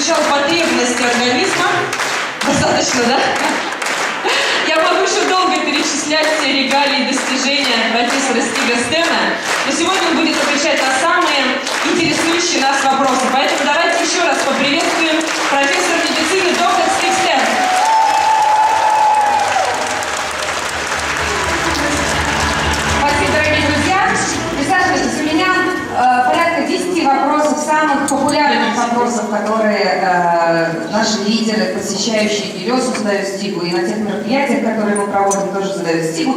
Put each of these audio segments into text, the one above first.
изучал потребности организма. Достаточно, да? Я могу еще долго перечислять все регалии и достижения профессора Стига Стена, но сегодня он будет отвечать на самые интересующие нас вопросы. Поэтому давайте еще раз поприветствуем профессора медицины доктор Стиг Стен. Спасибо, дорогие друзья. Присаживайтесь, у меня порядка 10 вопросов, самых популярных вопросов, которые наши лидеры, посещающие Гелиосу, задают Стигу, и на тех мероприятиях, которые мы проводим, тоже задают Стигу.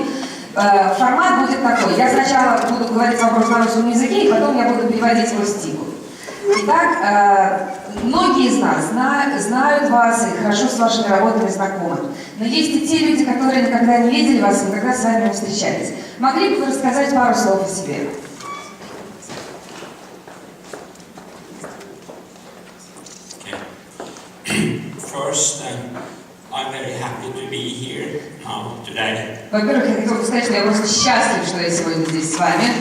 Формат будет такой. Я сначала буду говорить вопрос на русском языке, и потом я буду переводить его Стигу. Итак, многие из нас знают вас и хорошо с вашими работами знакомы. Но есть и те люди, которые никогда не видели вас, никогда с вами не встречались. Могли бы вы рассказать пару слов о себе? First, I'm very happy to be here now today. Во-первых, я хотела бы сказать, что я просто счастлив, что я сегодня здесь с вами.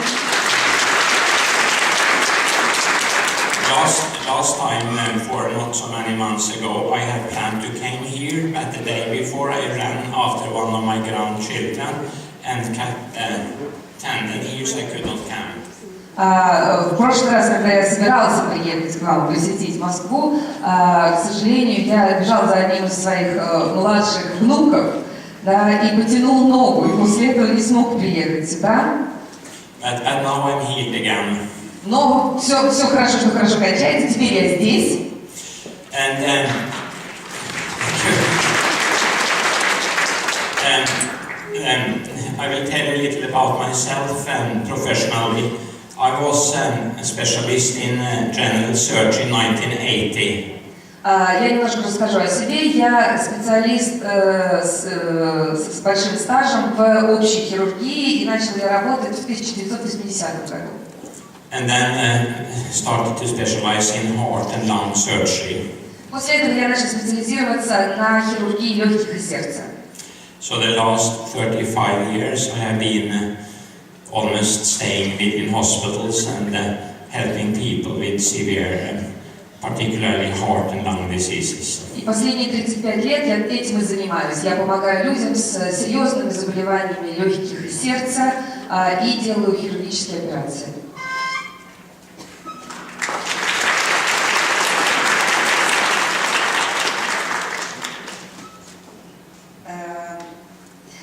Last time, for not so many months ago, I had planned to came here, but the day before I ran after one of my grandchildren and kept 10 years I could not come. В прошлый раз, когда я собирался приехать к вам, посетить Москву, к сожалению, я бежал за одним из своих младших внуков, да, и потянул ногу, и после этого не смог приехать сюда. But now I'm here again. Но все хорошо, что хорошо кончается, теперь я здесь. And I will tell you a little about myself professionally. I was a specialist in general surgery in 1980. Я немножко расскажу о себе. Я специалист с большим стажем в общей хирургии, и начал я работать в 1980 году. And then started to specialize in heart and lung surgery. После этого я начал специализироваться на хирургии легких и сердца. So the last 35 years I have been almost staying in hospitals and helping people with severe, particularly heart and lung diseases. И последние 35 лет я этим и занимаюсь. Я помогаю людям с серьезными заболеваниями легких и сердца и делаю хирургические операции.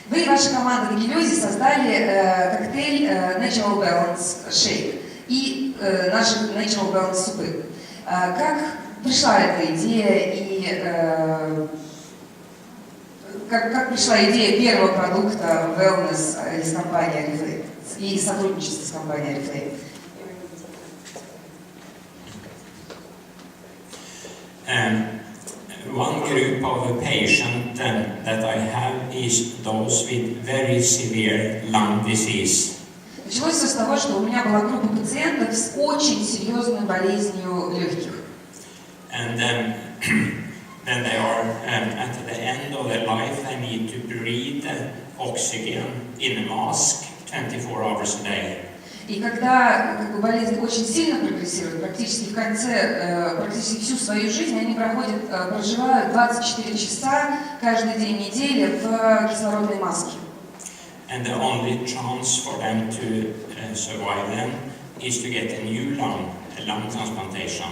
Вы и ваша команда в Гелиосе создали коктейль Natural Balance Shake и наши Natural Balance супы. Как пришла эта идея и как пришла идея первого продукта wellness из компании Oriflame и сотрудничества с компанией Oriflame? One group of patients that I have is those with very severe lung disease. Началось все с того, что у меня была группа пациентов с очень серьезной болезнью легких. And then they are at the end of their life, they need to breathe oxygen in a mask 24 hours a day. И когда болезнь очень сильно прогрессирует, практически в конце, практически всю свою жизнь они проживают 24 часа каждый день недели в кислородной маске. And the only chance for them to survive them is to get a new lung transplantation.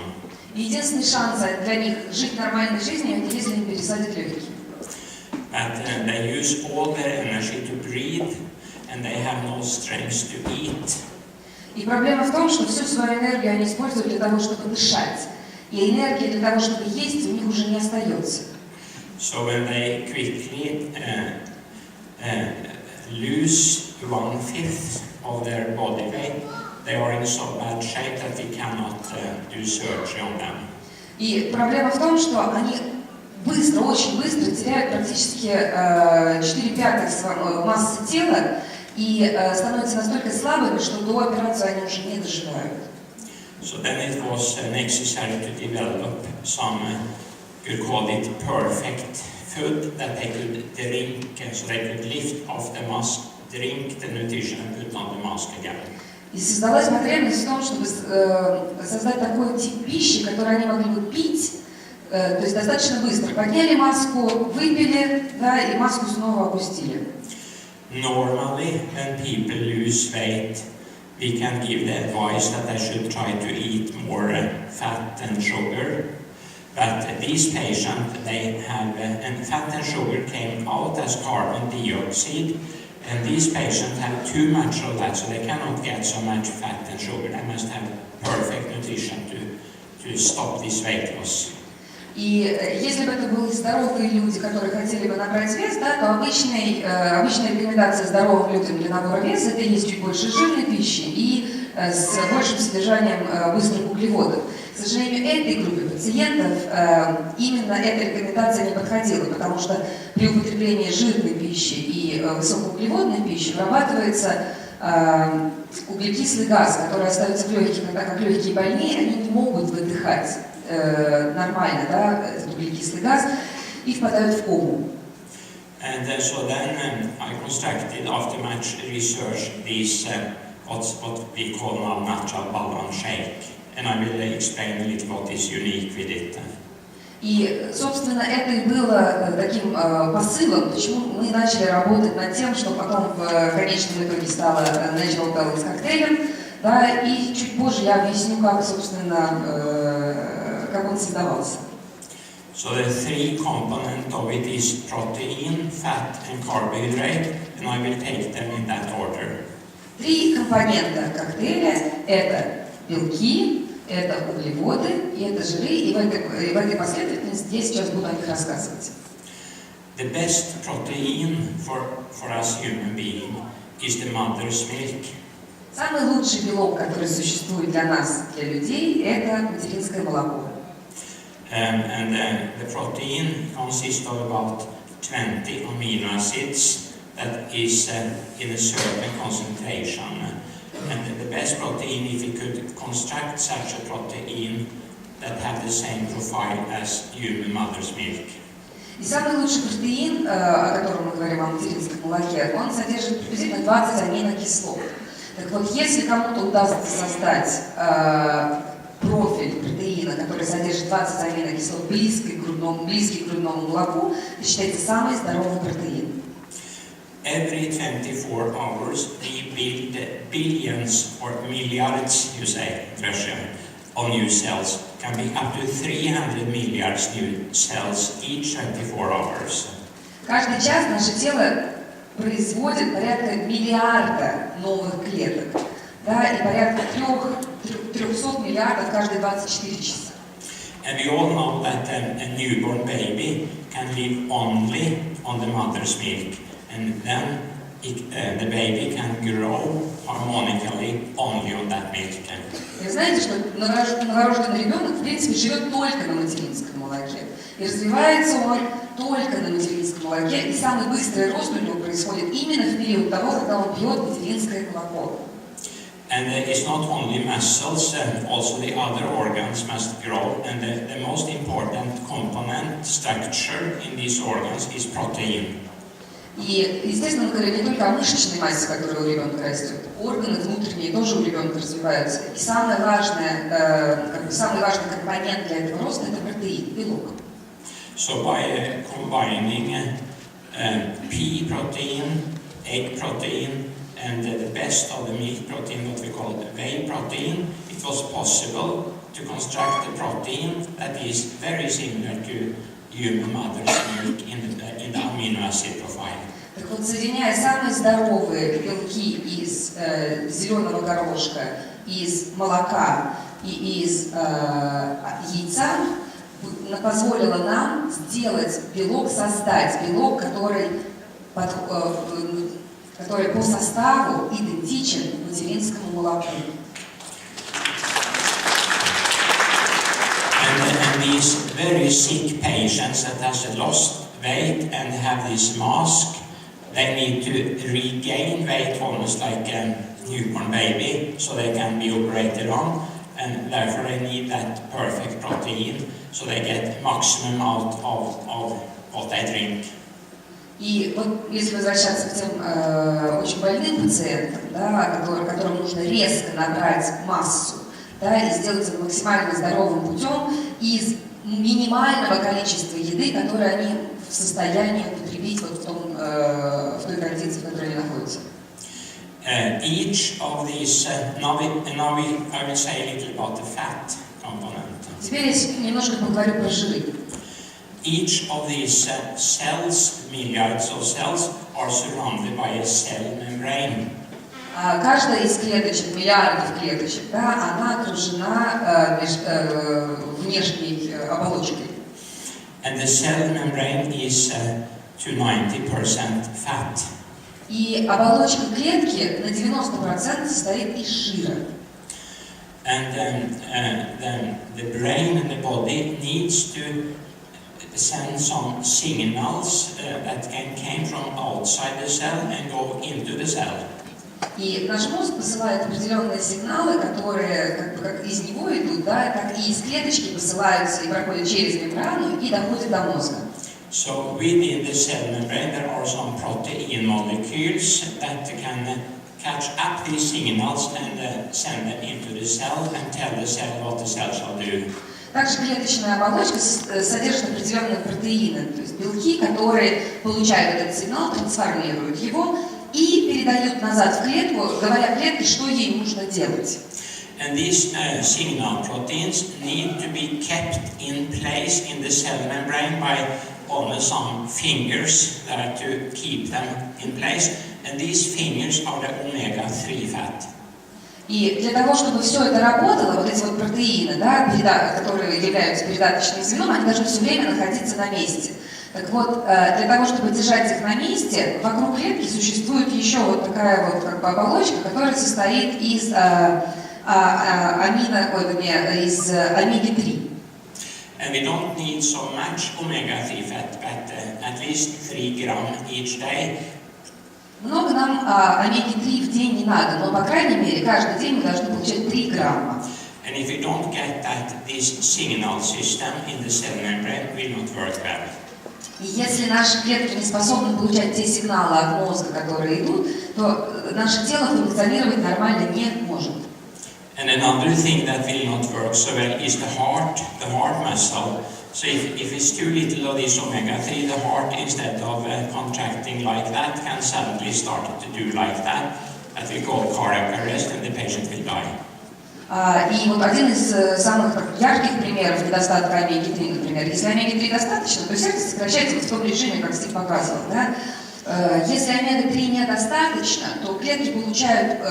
Единственный шанс для них жить нормальной жизнью, это если им пересадят легкие. But they use all their energy to breathe, and they have no strength to eat. И проблема в том, что всю свою энергию они используют для того, чтобы дышать. И энергии для того, чтобы есть, у них уже не остается. So when they quickly lose 1/5 of their body weight, they are in so bad shape that we cannot do surgery on them. И проблема в том, что они быстро, очень быстро теряют практически 4/5 массы тела и становятся настолько слабыми, что до операции они уже не доживают. So then it was necessary to develop some, you could call it perfect food that they could drink, so they could lift off the mask, drink the nutrition and put on the mask again. И создалась потребность в том, чтобы создать такой тип пищи, который они могли бы пить, То есть достаточно быстро подняли маску, выпили, да, и маску снова опустили. Normally, when people lose weight, we can give the advice that they should try to eat more fat and sugar. But these patients, they have, and fat and sugar came out as carbon dioxide, and these patients have too much of that, so they cannot get so much fat and sugar. They must have perfect nutrition to stop this weight loss. И если бы это были здоровые люди, которые хотели бы набрать вес, да, то обычная рекомендация здоровым людям для набора веса – это есть чуть больше жирной пищи и с большим содержанием быстрых углеводов. К сожалению, этой группе пациентов именно эта рекомендация не подходила, потому что при употреблении жирной пищи и высокоуглеводной пищи вырабатывается углекислый газ, который остается в легких, но так как легкие больные, они не могут выдыхать нормально, да, этот углекислый газ, и впадают в кому. And so then I constructed, after much research, this what we call now natural balance shake, and I will explain a little what is unique with it. И, собственно, это и было таким посылом, почему мы начали работать над тем, что потом в конечном итоге стало Natural Balance коктейлем, да, и чуть позже я объясню, как, собственно, как он создавался. So the three components of it is protein, fat and carbohydrate, and I will take them in that order. Три компонента коктейля – это белки, это углеводы и это жиры, и в этой последовательности я сейчас буду о них рассказывать. The best protein for us human being is the mother's milk. Самый лучший белок, который существует для нас, для людей, это материнское молоко. And the protein consists of about 20 amino acids that is in a certain concentration. And the best protein, if you could construct such a protein that have the same profile as human mother's milk. И самый лучший протеин, о котором мы говорим, о материнском молоке, он содержит приблизительно 20 аминокислот. Так вот, если кому-то удастся создать профиль протеина, который содержит 20 аминокислот, близкий к грудному молоку, это считается самый здоровый протеин. Every 24 hours we build billions or milliards, you say, Russia, of new cells. Can be up to 300 milliards new cells each 24 hours. Каждый час наше тело производит порядка миллиарда новых клеток, да, и порядка 300 миллиардов каждые 24 часа. And we all know that a newborn baby can live only on the mother's milk, and then the baby can grow harmonically only on that milk. И знаете, что новорожденный ребенок, в принципе, живет только на материнском молоке. И развивается он только на материнском молоке, и самый быстрый рост у него происходит именно в период того, когда он пьет материнское молоко. And it's not only muscles, also the other organs must grow, and the most important component structure in these organs is protein. И, естественно, мы говорим не только о мышечной массе, которая у ребенка растет, органы внутренние тоже у ребенка развиваются. И самый важный компонент для этого роста – это протеин, белок. So by combining pea protein, egg protein, and the best of the milk protein, what we call whey protein, it was possible to construct a protein that is very similar to human mother's milk in the amino acid profile. Так вот, соединяя самые здоровые белки из зеленого горошка, из молока и из яйца, позволило нам сделать белок, создать белок, который по составу идентичен материнскому молоку. And these very sick patients that has lost weight and have this mask, they need to regain weight almost like a newborn baby, so they can be operated on, and therefore they need that perfect protein, so they get maximum out of what they drink. И вот если возвращаться к тем очень больным пациентам, да, которым нужно резко набрать массу, да, и сделать это максимально здоровым путем из минимального количества еды, которое они в состоянии употребить вот в той кондиции, в которой они находятся. Each of these, now I will say a little about the fat component. Теперь я немножко поговорю про жиры. Each of these cells, milliards of cells, are surrounded by a cell membrane. Каждая из клеточек, миллиардов клеточек, да, она окружена внешней оболочкой. And the cell membrane is to 90% fat. И оболочка клетки на 90% состоит из жира. And the brain and the body needs to send some signals that came from outside the cell and go into the cell. И наш мозг посылает определенные сигналы, которые как из него идут, да, так и из клеточки посылаются и проходят через мембрану и доходят до мозга. So within the cell membrane there are some protein molecules that can catch up these signals and send them into the cell and tell the cell what the cell shall do. Также клеточная оболочка содержит определенные протеины, то есть белки, которые получают этот сигнал, трансформируют его и передают назад в клетку, говоря клетке, что ей нужно делать. And these signal proteins need to be kept in place in the cell membrane by only some fingers to keep them in place. And these fingers are the omega-3 fat. И для того, чтобы все это работало, вот эти вот протеины, да, которые являются передаточным звеном, они должны все время находиться на месте. Так вот, для того, чтобы держать их на месте, вокруг клетки существует еще вот такая вот как бы оболочка, которая состоит из омеги-3. And we don't need so much omega-3 fat, but at least 3 grams each day. Много нам омеги-3 в день не надо, но, по крайней мере, каждый день мы должны получать 3 грамма. And if we don't get that, this signal system in the cell membrane will not work well. И если наши клетки не способны получать те сигналы от мозга, которые идут, то наше тело функционировать нормально не может. And another thing that will not work so well is the heart muscle. So if it's too little of this omega-3, the heart, instead of contracting like that, can suddenly start to do like that. That will call cardiac arrest and the patient will die. И вот один из самых ярких примеров недостатка омеги-3, например, если омеги-3 достаточно, то сердце сокращается в том режиме, как Стиг показывал, да? Если омега-3 недостаточно, то клетки недополучают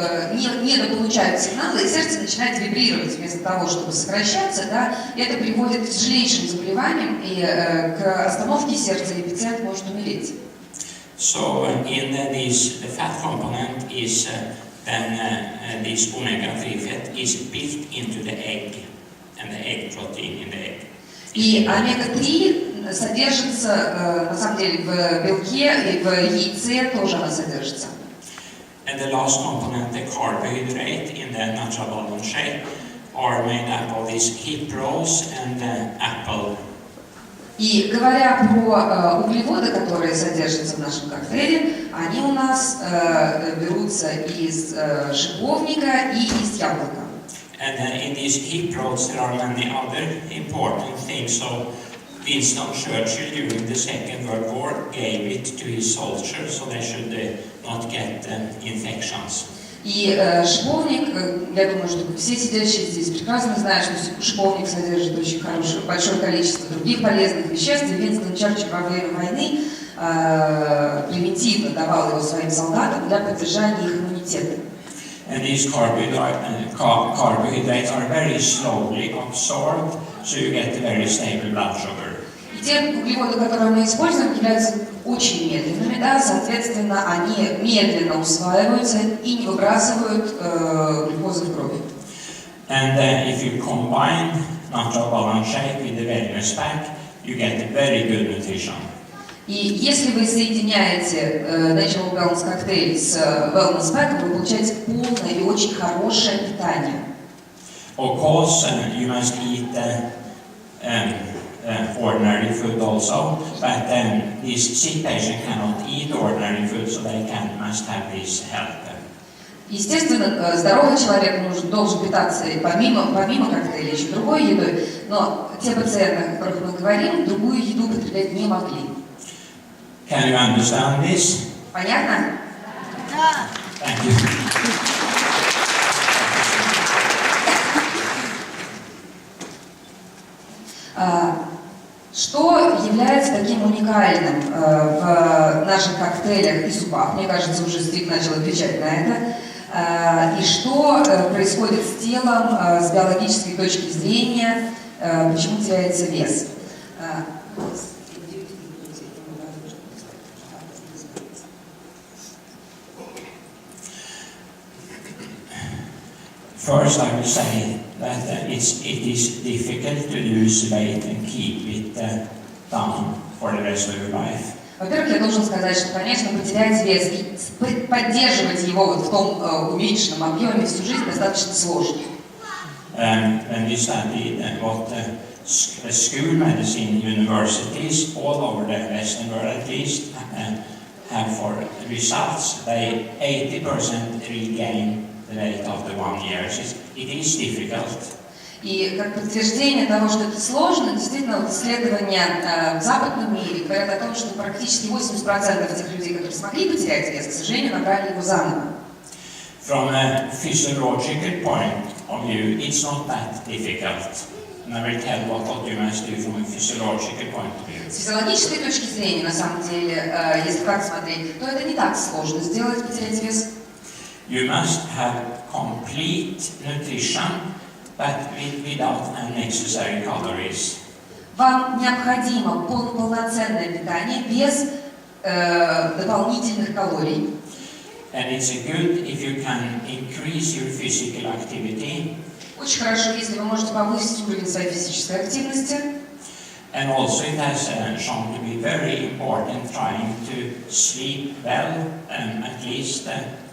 сигналы, и сердце начинает вибрировать вместо того, чтобы сокращаться, да? И это приводит к тяжелейшим заболеваниям и к остановке сердца, и пациент может умереть. So the fat component is then this omega-3 fat is built into the egg, and the egg protein in the egg. И омега-3 содержится, на самом деле, в белке и в яйце тоже она содержится. And the last component, the carbohydrate in the natural balance shake, are made up of these hip rolls and apple. И говоря про углеводы, которые содержатся в нашем коктейле, они у нас берутся из шиповника и из яблока. And in these hip rolls there are many other important things. So Winston Churchill during the Second World War gave it to his soldiers so they should not get infections. И шиповник, я думаю, что все сидящие здесь прекрасно знают, что шиповник содержит очень большое количество других полезных веществ. И Винстон Черчилль во время войны превентивно давал его своим солдатам для поддержания их иммунитета. And these carbohydrates are very slowly absorbed, so you get a very stable blood sugar. И те углеводы, которые мы используем, являются очень медленными, да, соответственно, они медленно усваиваются и не выбрасывают глюкозу в кровь. And if you combine natural balance shake with the wellness pack, you get a very good nutrition. И если вы соединяете Natural Balance коктейль с Wellness Pack, вы получаете полное и очень хорошее питание. Of course, you must eat ordinary food also, but this sick patient cannot eat ordinary food, so they must have this help. Естественно, здоровый человек должен питаться помимо коктейля еще другой едой, но те пациенты, о которых мы говорим, другую еду употреблять не могли. Can you understand this? Понятно? Thank you. Что является таким уникальным в наших коктейлях и супах? Мне кажется, уже Стиг начал отвечать на это. И что происходит с телом с биологической точки зрения, почему теряется вес? First, I will say that it is difficult to lose weight and keep it down for the rest of your life. Во-первых, я должен сказать, что, конечно, потерять вес и поддерживать его вот в том уменьшенном объеме всю жизнь достаточно сложно. When we studied what school medicine universities all over the Western world at least have for results, they 80% regain the weight after 1 year. It is difficult. И как подтверждение того, что это сложно, действительно, вот исследования в западном мире говорят о том, что практически 80% тех людей, которые смогли потерять вес, к сожалению, набрали его заново. From a physiological point of view, it's not that difficult. And I will tell what you must do from a physiological point of view. С физиологической точки зрения, на самом деле, если так смотреть, то это не так сложно сделать, потерять вес. You must have complete nutrition, but without unnecessary calories. Вам необходимо полноценное питание без дополнительных калорий. And it's good if you can increase your physical activity. Очень хорошо, если вы можете повысить уровень своей физической активности. And also it has shown to be very important trying to sleep well, at least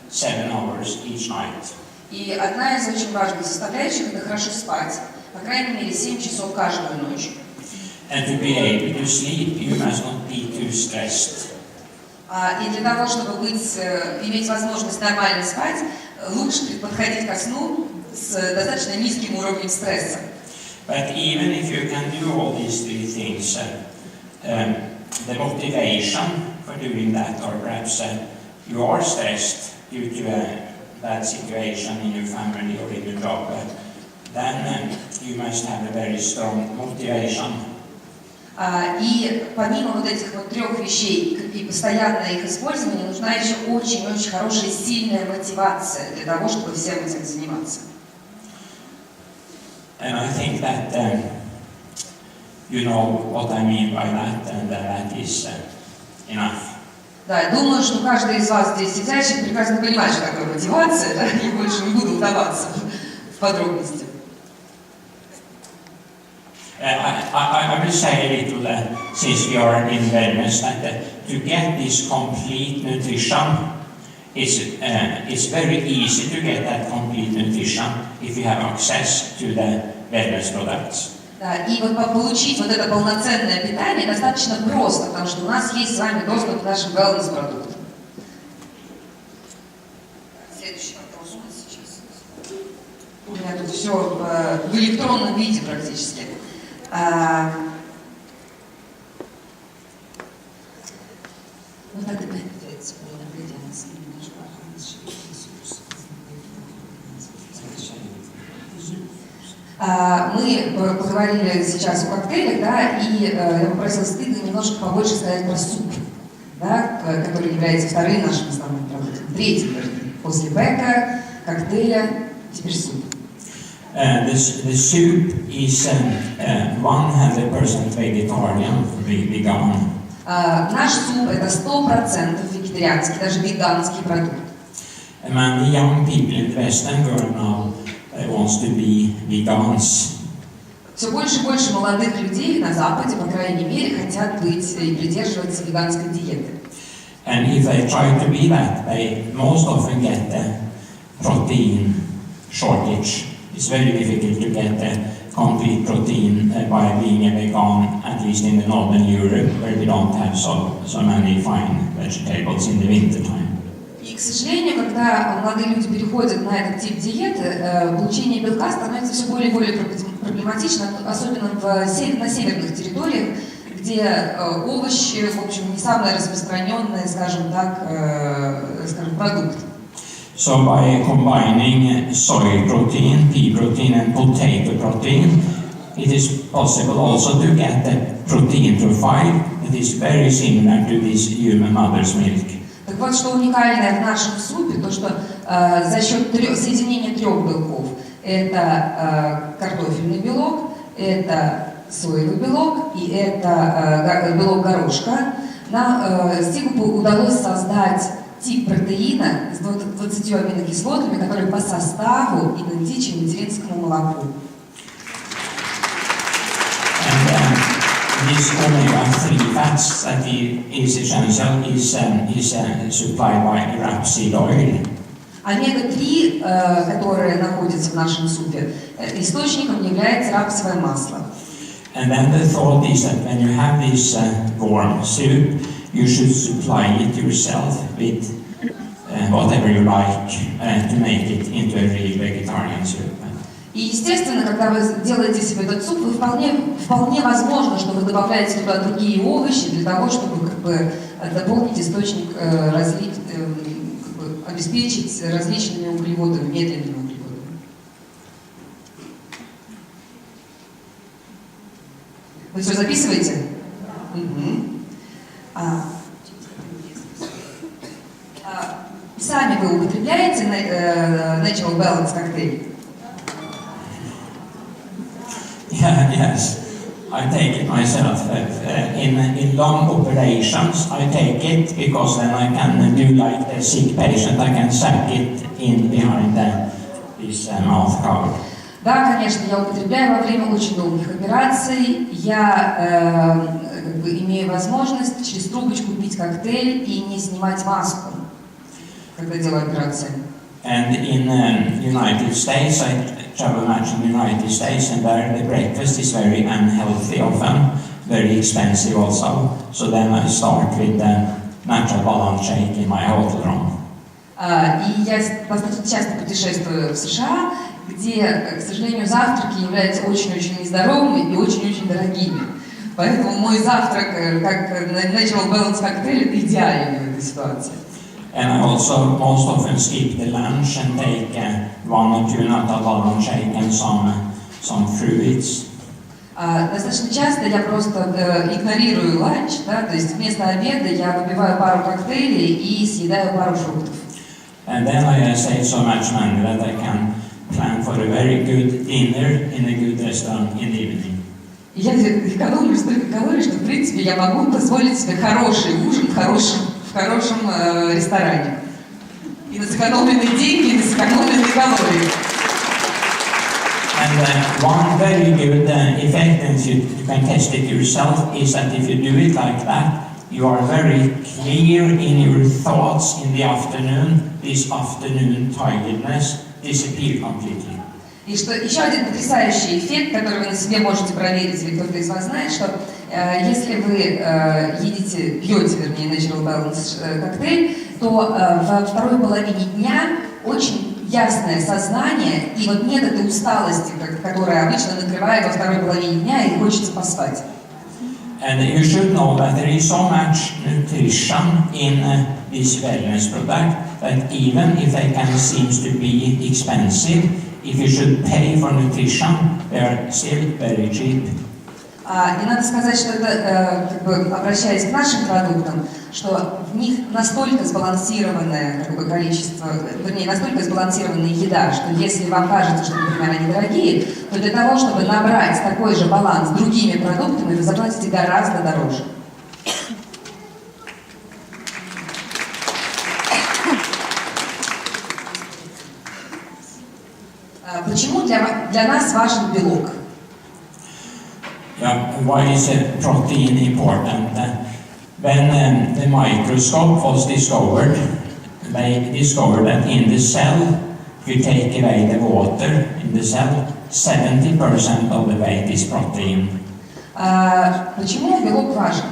7 hours each night. И одна из очень важных составляющих – это хорошо спать, по крайней мере 7 часов каждую ночь. And to be able to sleep, you must not be too stressed. И для того, чтобы иметь возможность нормально спать, лучше подходить ко сну с достаточно низким уровнем стресса. But even if you can do all these three things, the motivation for doing that, or perhaps you are stressed due to a bad situation in your family or in your job, then you must have a very strong motivation. И помимо вот этих вот 3 вещей и постоянное их использование, нужна еще очень-очень хорошая, сильная мотивация для того, чтобы всем этим заниматься. And I think that you know what I mean by that, and that is enough. Да, я думаю, что каждый из вас здесь сидящих прекрасно понимает, что такое мотивация, да, и больше не буду вдаваться в подробности. I will say a little, since we are in wellness, that to get this complete nutrition, it's very easy to get that complete nutrition if you have access to the wellness products. Да, и вот получить вот это полноценное питание достаточно просто, потому что у нас есть с вами доступ к нашим wellness-продуктам. Следующий вопрос у нас сейчас. У меня тут все в электронном виде практически. Мы поговорили сейчас о коктейлях, да, и я попросила Стига немножко побольше сказать про суп, да, который является вторым нашим основным продуктом, третьим, после бека, коктейля, теперь суп. The soup is 100% vegetarian, vegan. Наш суп это 100% вегетарианский, даже веганский продукт. Many young people in the Western world now wants to be vegans. Все больше и больше молодых людей на Западе, по крайней мере, хотят быть и придерживаться веганской диеты. And if they try to be that, they most often get a protein shortage. It's very difficult to get a complete protein by being a vegan, at least in the northern Europe, where we don't have so many fine vegetables in the winter time. И, к сожалению, когда молодые люди переходят на этот тип диеты, получение белка становится все более и более проблематично, особенно на северных территориях, где овощи, в общем, не самый распространенный, скажем так, продукт. So by combining soy protein, pea protein and potato protein, it is possible also to get a protein profile that is very similar to this human mother's milk. Так вот, что уникальное в нашем супе, то что за счет соединения трех белков, это картофельный белок, это соевый белок и это белок горошка, Стигу удалось создать тип протеина с 20 аминокислотами, которые по составу идентичны материнскому молоку. This omega-3 fats that is essential is supplied by rapeseed oil. Омега-3, которые находятся в нашем супе, источником является рапсовое масло. And then the thought is that when you have this warm soup, you should supply it yourself with whatever you like to make it into a real vegetarian soup. И, естественно, когда вы делаете себе этот суп, вы вполне возможно, что вы добавляете туда другие овощи для того, чтобы дополнить источник, обеспечить различными углеводами, медленными углеводами. Вы все записываете? Сами вы употребляете Natural Balance коктейль? Yeah, yes, I take it myself. In long operations, I take it because then I can do like a sick patient. I can suck it in behind this mouth cover. Да, конечно, я употребляю во время очень долгих операций. Я имею возможность через трубочку пить коктейль и не снимать маску, когда делаю операции. And in United States, I travel much in the United States, and there the breakfast is very unhealthy often, very expensive also. So then I start with the natural balance shake in my hotel room. И я достаточно часто путешествую в США, где, к сожалению, завтраки являются очень-очень нездоровыми и очень-очень дорогими. Поэтому мой завтрак, как Natural Balance коктейль, это идеальный в этой ситуации. And I also most often skip the lunch and take 1 or 2 natural balance shake and some fruits. Достаточно часто я просто игнорирую ланч, да, то есть вместо обеда я выпиваю пару коктейлей и съедаю пару фруктов. And then I save so much money that I can plan for a very good dinner in a good restaurant in the evening. Я экономлю столько калорий, что в принципе я могу позволить себе хороший ужин в хорошем ресторане. И на сэкономленные деньги, и на сэкономленные калории. And one very good effect, and you can test it yourself, is that if you do it like that, you are very clear in your thoughts in the afternoon. This afternoon tiredness disappears completely. И что еще один потрясающий эффект, который вы на себе можете проверить, или кто-то из вас знает, что если вы пьете, Natural Balance коктейль, то во второй половине дня очень ясное сознание, и вот нет этой усталости, которая обычно накрывает во второй половине дня, и хочется поспать. And you should know that there is so much nutrition in this wellness product that even if they can seem to be expensive, if you should pay for nutrition, they are still very cheap. И надо сказать, что это, обращаясь к нашим продуктам, что в них настолько сбалансированное количество, настолько сбалансированная еда, что если вам кажется, что, например, они дорогие, то для того, чтобы набрать такой же баланс с другими продуктами, вы заплатите гораздо дороже. Почему для нас важен белок? Yeah, why is protein important? When the microscope was discovered, they discovered that in the cell, if you take away the water in the cell, 70% of the weight is protein. Почему белок важен?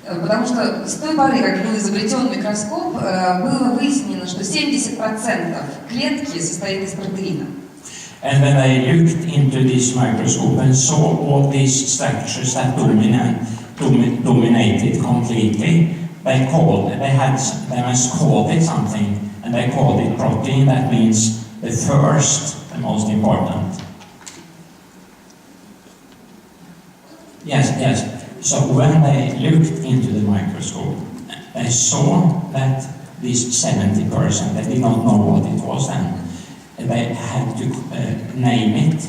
Потому что с той поры, как был изобретен микроскоп, было выяснено, что 70% клетки состоит из протеина. And when they looked into this microscope and saw all these structures that dominated completely, they must call it something, and they called it protein. That means the first, the most important. Yes. So when they looked into the microscope, they saw that this 70%, they did not know what it was then. They had to name it,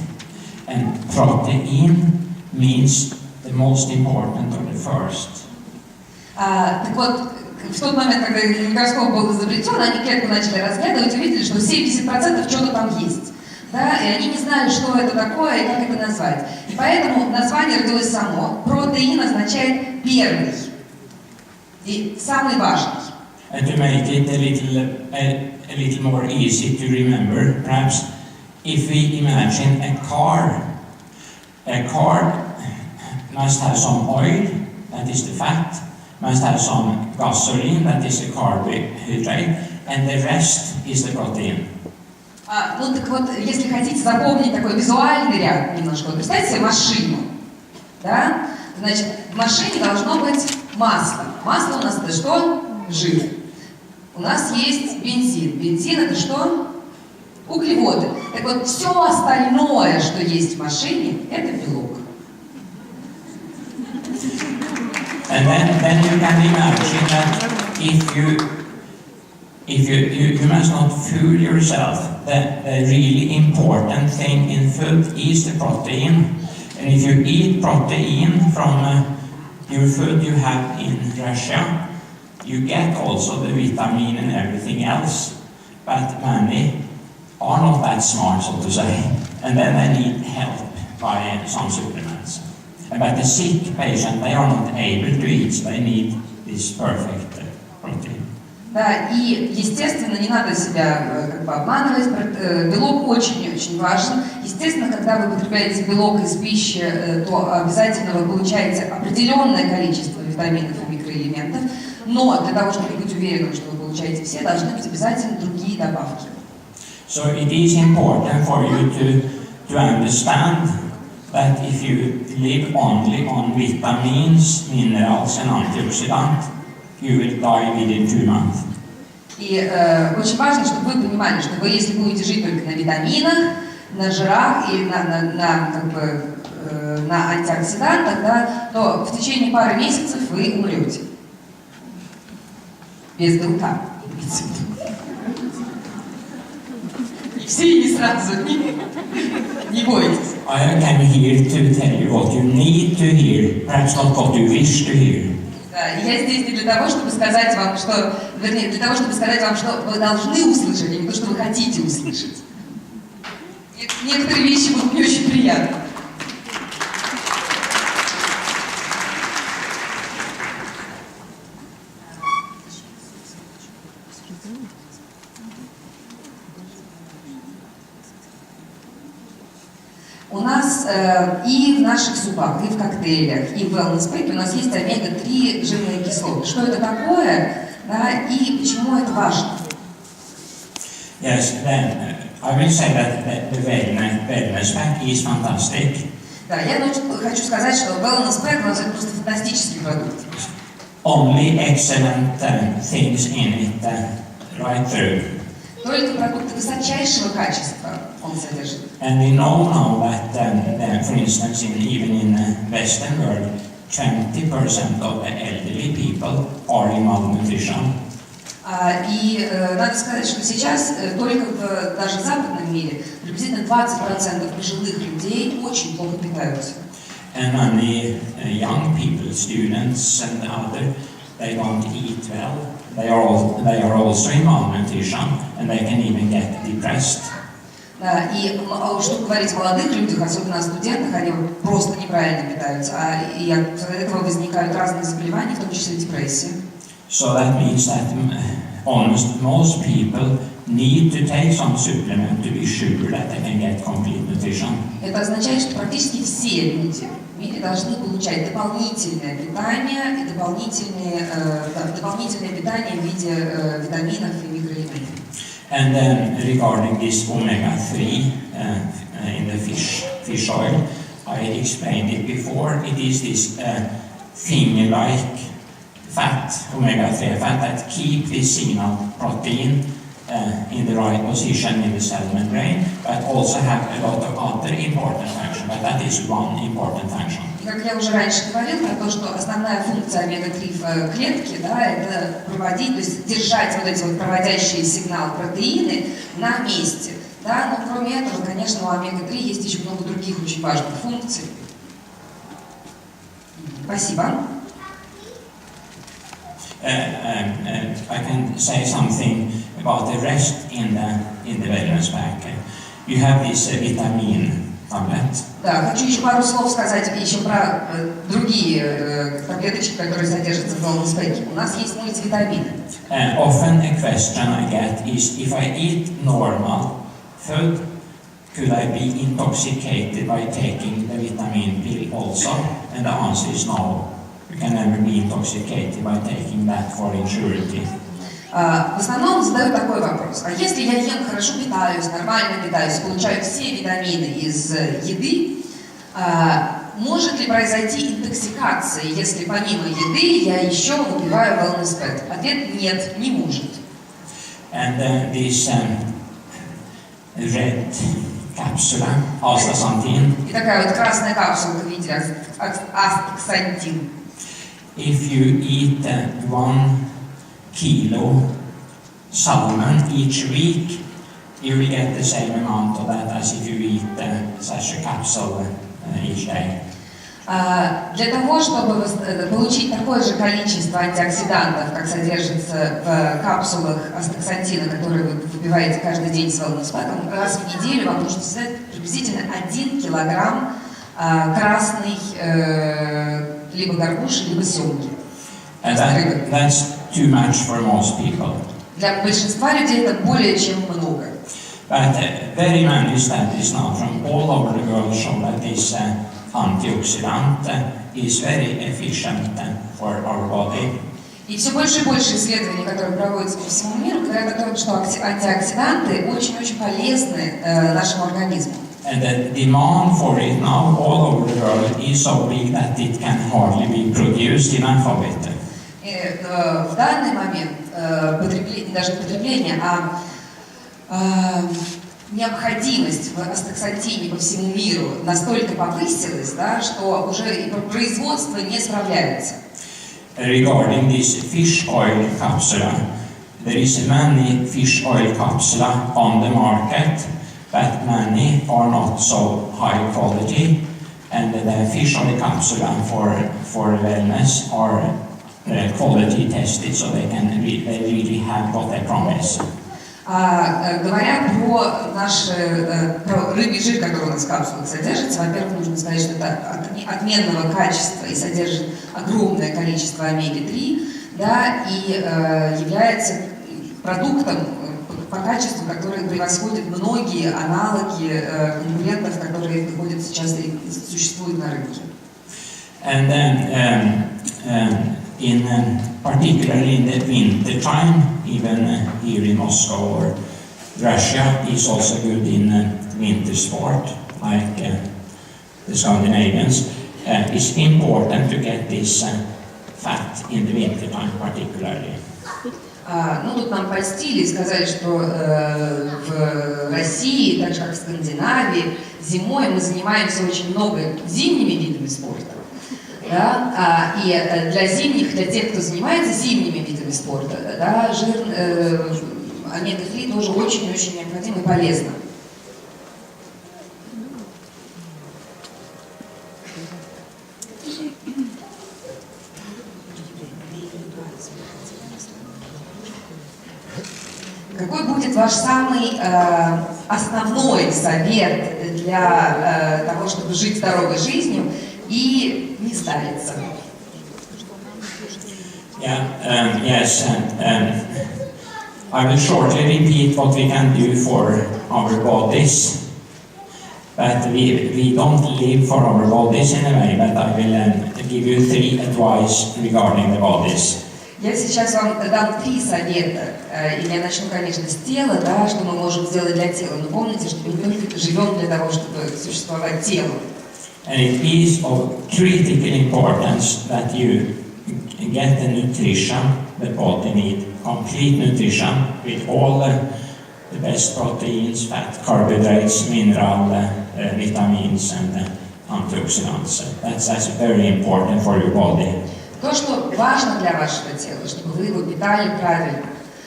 and protein means the most important or the first. Так вот, в тот момент, когда микроскоп был изобретен, они клетку начали разглядывать и увидели, что 70% чего-то там есть. Да? И они не знали, что это такое и как это назвать. И поэтому название родилось само. Протеин означает первый и самый важный. And to make it a little more easy to remember, perhaps if we imagine a car must have some oil, that is the fat, must have some gasoline, that is the carbohydrate, and the rest is the protein. Ну так вот, если хотите запомнить такой визуальный ряд немножко, представьте себе машину, да? Значит, в машине должно быть масло. Масло у нас это что? Жир. У нас есть бензин. Бензин это что? Углеводы. Так вот, все остальное, что есть в машине, это белок. And then you can imagine that if you must not fool yourself, that the really important thing in food is the protein. And if you eat protein from your food you have in Russia, you get also the vitamin and everything else. But many are not that smart, so to say. And then they need help by some supplements. But the sick patient, they are not able to eat, so they need this perfect protein. Да, и, естественно, не надо себя как бы обманывать, белок очень-очень важен. Естественно, когда вы потребляете белок из пищи, то обязательно вы получаете определенное количество витаминов и микроэлементов, но для того, чтобы быть уверенным, что вы получаете все, должны быть обязательно другие добавки. So it is important for you to understand that if you live only on vitamins, minerals and antioxidants, you will die within 2 months. И очень важно, чтобы вы понимали, что вы, если будете жить только на витаминах, на жирах и на антиоксидантах, да, то в течение пары месяцев вы умрете. Без белка. И все не сразу. Не бойтесь. I came here to tell you what you need to hear, perhaps not what you wish to hear. Да, я здесь не для того, чтобы сказать вам, что, вернее, для того, чтобы сказать вам, что вы должны услышать, а не то, что вы хотите услышать. Некоторые вещи будут не очень приятны. У нас и в наших супах, и в коктейлях, и в wellness-пэке у нас есть омега-3 жирные кислоты. Что это такое, да, и почему это важно? Yes, then I will say that the wellness pack is fantastic. Да, я хочу сказать, что wellness-пэк у нас это просто фантастический продукт. Only excellent things in it, right through. Только продукты высочайшего качества он содержит. And we know now that, for instance, even in the Western world, 20% of the elderly people are in malnutrition. И надо сказать, что сейчас только даже в западном мире приблизительно 20% пожилых людей очень плохо питаются. And many young people, students and other, they don't eat well. They are also in malnutrition, and they can even get depressed. Да, и что говорить о молодых людях, особенно о студентах, они просто неправильно питаются, и от этого возникают разные заболевания, в том числе депрессия. So that means that honest, most people need to take some supplement to be sure that they can get complete nutrition. Это означает, что практически все люди в мире должны получать дополнительное питание и дополнительное питание в виде витаминов и микроэлементов. And then regarding this omega-3 in the fish oil, I explained it before. It is this thing-like fat, omega-3 fat, that keep this signal protein in the right position in the cell membrane, but also have a lot of other important functions. But that is one important function. И как я уже раньше говорил про то, что основная функция омега-3 в клетке, да, это проводить, то есть держать вот эти вот проводящие сигнал протеины на месте. Да, но кроме этого, конечно, у омега-3 есть еще много других очень важных функций. Спасибо. I can say something about the rest in the wellness pack. You have this vitamin tablet. Да, хочу еще пару слов сказать еще про другие таблеточки, которые содержатся в wellness pack. У нас есть мультивитамины. Often a question I get is, if I eat normal food, could I be intoxicated by taking the vitamin pill also? And the answer is no. You can never be intoxicated by taking that for insurity. В основном задают такой вопрос. А если я ем, хорошо питаюсь, нормально питаюсь, получаю все витамины из еды, может ли произойти интоксикация, если помимо еды я еще выпиваю wellness pack? Ответ – нет, не может. And this red capsule, astaxanthin. И такая вот красная капсула в виде астаксантин. If you eat 1 kilo salmon each week, you will get the same amount of that as if you eat such a capsule each day. Для того, чтобы получить такое же количество антиоксидантов, как содержится в капсулах астаксантина, которые вы выпиваете каждый день с wellness pack, раз в неделю вам нужно съесть приблизительно 1 килограмм красной либо горбуши, либо семги. That's too much for most people. Для большинства людей это более чем много. But very many studies now from all over the world show that this antioxidant is very efficient for our body. И все больше и больше исследований, которые проводятся по всему миру, говорят о том, что антиоксиданты очень-очень полезны нашему организму. And the demand for it now all over the world is so big that it can hardly be produced enough of it. В данный момент даже потребление, необходимость в астаксантине по всему миру настолько повысилась, да, что уже и производство не справляется. Regarding this fish oil capsule, there is many fish oil capsule on the market, but many are not so high quality, and the fish oil capsule for wellness are quality tested, so they really have what they promise. Говоря про рыбий жир, который у нас в капсулах содержится, во-первых, нужно сказать, что это отменного качества и содержит огромное количество омеги-3, да, и является продуктом по качеству, который превосходит многие аналоги конкурентов, которые находятся сейчас и существуют на рынке. And then particularly in the winter time, even here in Moscow or Russia is also good in winter sport, like the Scandinavians. It's important to get this fat in the winter time particularly. Ну, тут нам польстили и сказали, что в России, так же как в Скандинавии, зимой мы занимаемся очень много зимними видами спорта. Да? И для тех, кто занимается зимними видами спорта, да, жир омега-3 тоже очень-очень необходимо и полезно. Какой будет ваш самый основной совет для того, чтобы жить здоровой жизнью и не стариться? Yes. I will shortly repeat what we can do for our bodies. But we don't live for our bodies in a way, but I will give you 3 advice regarding the bodies. Я сейчас вам дам 3 совета, и я начну, конечно, с тела, да, что мы можем сделать для тела. Но помните, что мы только живем для того, чтобы существовать телом. And it is of critical importance that you get the nutrition the body needs, complete nutrition with all the best proteins, fat, carbohydrates, mineral, vitamins and antioxidants. That's very important for your body. То, что важно для вашего тела, чтобы вы его питали правильно,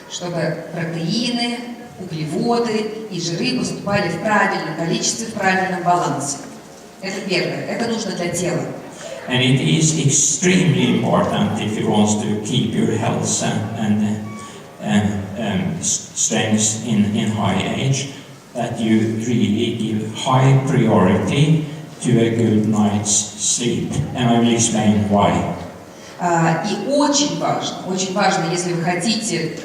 чтобы протеины, углеводы и жиры поступали в правильном количестве, в правильном балансе. Это первое, это нужно для тела. And it is extremely important if you want to keep your health and strength in high age, that you really give high priority to a good night's sleep. And I will explain why. И очень важно, если вы хотите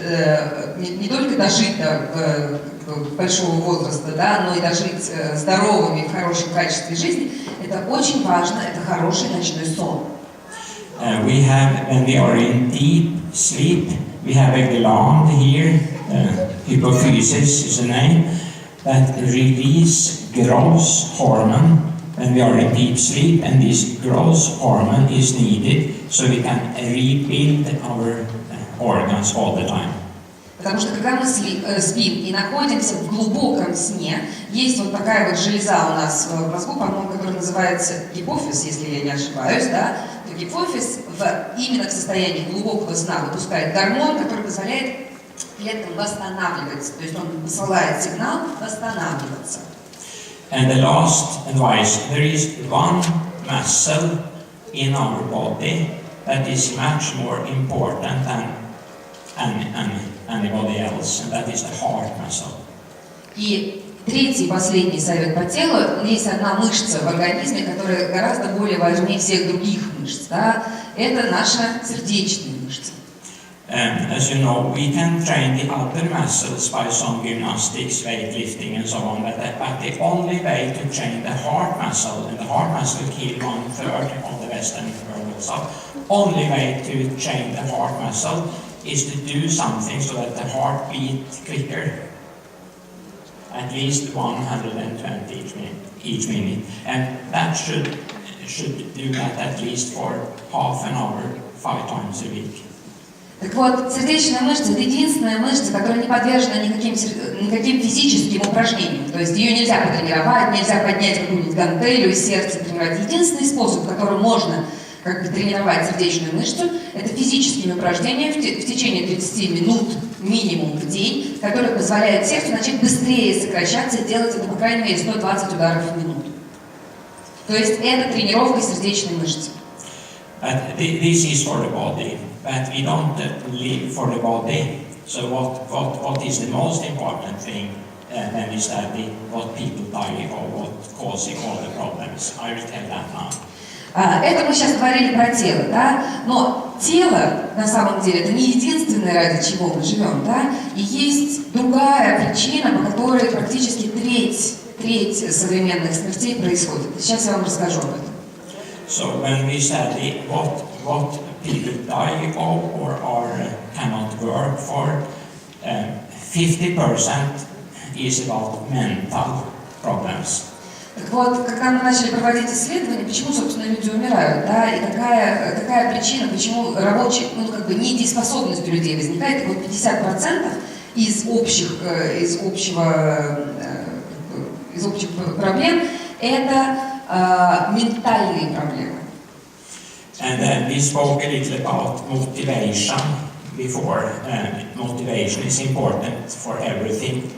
не только дожить до большого возраста, да, но и дожить здоровыми, в хорошем качестве жизни, это очень важно, это хороший ночной сон. When we are in deep sleep, we have a gland here, hypophysis is the name, that release growth hormone when we are in deep sleep, and this growth hormone is needed so we can rebuild our organs all the time. Потому что когда мы спим и находимся в глубоком сне, есть вот такая вот железа у нас в мозгу, по-моему, которая называется гипофиз, если я не ошибаюсь, да, то гипофиз именно в состоянии глубокого сна выпускает гормон, который позволяет клеткам восстанавливаться, то есть он посылает сигнал восстанавливаться. And the last advice, there is one muscle in our body that is much more important than anybody else, and that is the heart muscle. И третий, последний совет по телу. Есть одна мышца в организме, которая гораздо более важнее всех других мышц. Да? Это наша сердечная мышца. As you know, we can train the other muscles by some gymnastics, weightlifting and so on, but the only way to train the heart muscle, and the heart muscle kill 1/3 of the Western world, so only way to train the heart muscle is to do something so that the heart beats quicker, at least 120 each minute, and that should do that at least for half an hour, 5 times a week. Так вот, сердечная мышца – это единственная мышца, которая не подвержена никаким физическим упражнениям. То есть ее нельзя потренировать, нельзя поднять какую-нибудь гантелью и сердце тренировать. Единственный способ, которым можно тренировать сердечную мышцу, это физическими упражнениями в течение 30 минут минимум в день, которые позволяют сердцу начать быстрее сокращаться и делать это, по крайней мере, 120 ударов в минуту. То есть это тренировка сердечной мышцы. This is for the body, but we don't live for the body. So what is the most important thing when we study what people die or what causing all the problems? I will tell that now. Это мы сейчас говорили про тело, да? Но тело, на самом деле, это не единственное, ради чего мы живем, да? И есть другая причина, по которой практически треть современных смертей происходит. Сейчас я вам расскажу об этом. So when we study what people die of or cannot work for, 50% is about mental problems. Так вот, когда мы начали проводить исследования, почему, собственно, люди умирают, да, и какая причина, почему рабочая, недееспособность у людей возникает, вот 50% из общих проблем это ментальные проблемы. And we spoke a little about motivation before. Motivation is important for everything.